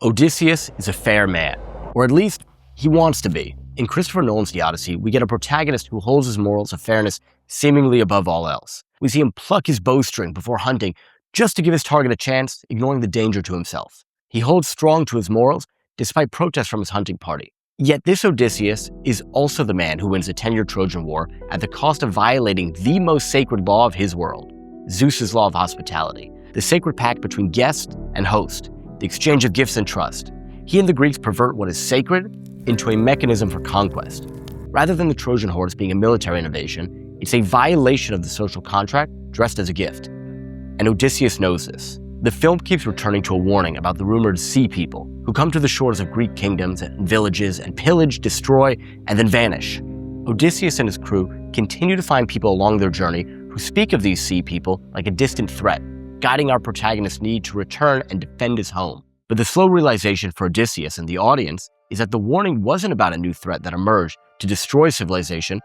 Odysseus is a fair man, or at least he wants to be. In Christopher Nolan's The Odyssey, we get a protagonist who holds his morals of fairness seemingly above all else. We see him pluck his bowstring before hunting just to give his target a chance, ignoring the danger to himself. He holds strong to his morals despite protests from his hunting party. Yet this Odysseus is also the man who wins the 10-year Trojan War at the cost of violating the most sacred law of his world, Zeus's law of hospitality, the sacred pact between guest and host, the exchange of gifts and trust. He and the Greeks pervert what is sacred into a mechanism for conquest. Rather than the Trojan horse being a military innovation, it's a violation of the social contract dressed as a gift. And Odysseus knows this. The film keeps returning to a warning about the rumored sea people who come to the shores of Greek kingdoms and villages and pillage, destroy, and then vanish. Odysseus and his crew continue to find people along their journey who speak of these sea people like a distant threat, guiding our protagonist's need to return and defend his home. But the slow realization for Odysseus and the audience is that the warning wasn't about a new threat that emerged to destroy civilization.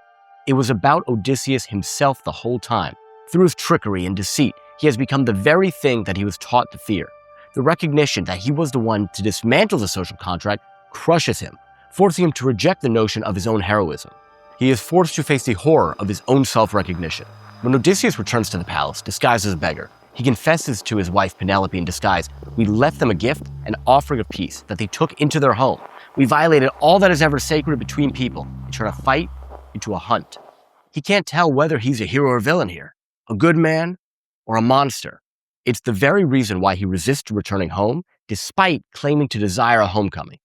It was about Odysseus himself the whole time. Through his trickery and deceit, he has become the very thing that he was taught to fear. The recognition that he was the one to dismantle the social contract crushes him, forcing him to reject the notion of his own heroism. He is forced to face the horror of his own self-recognition. When Odysseus returns to the palace, disguised as a beggar, he confesses to his wife Penelope in disguise, "We left them a gift, an offering of peace that they took into their home. We violated all that is ever sacred between people and turned a fight into a hunt." He can't tell whether he's a hero or villain here, a good man or a monster. It's the very reason why he resists returning home, despite claiming to desire a homecoming.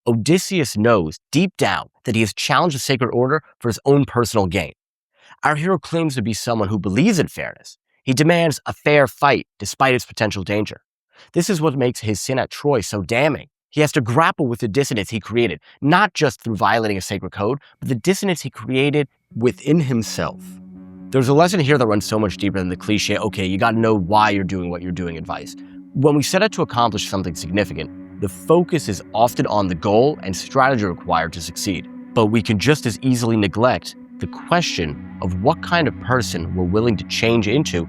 Odysseus knows deep down that he has challenged the sacred order for his own personal gain. Our hero claims to be someone who believes in fairness. He demands a fair fight despite its potential danger. This is what makes his sin at Troy so damning. He has to grapple with the dissonance he created, not just through violating a sacred code, but the dissonance he created within himself. There's a lesson here that runs so much deeper than the cliche, okay, you gotta know why you're doing what you're doing advice. When we set out to accomplish something significant, the focus is often on the goal and strategy required to succeed. But we can just as easily neglect the question of what kind of person we're willing to change into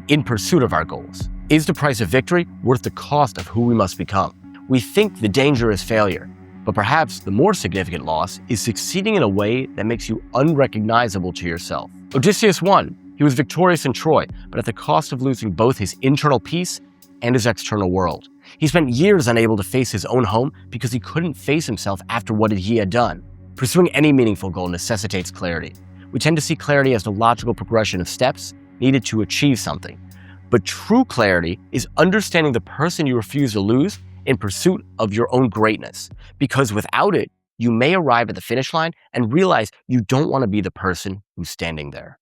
in pursuit of our goals. Is the price of victory worth the cost of who we must become? We think the danger is failure, but perhaps the more significant loss is succeeding in a way that makes you unrecognizable to yourself. Odysseus won. He was victorious in Troy, but at the cost of losing both his internal peace and his external world. He spent years unable to face his own home because he couldn't face himself after what he had done. Pursuing any meaningful goal necessitates clarity. We tend to see clarity as the logical progression of steps needed to achieve something. But true clarity is understanding the person you refuse to lose in pursuit of your own greatness. Because without it, you may arrive at the finish line and realize you don't want to be the person who's standing there.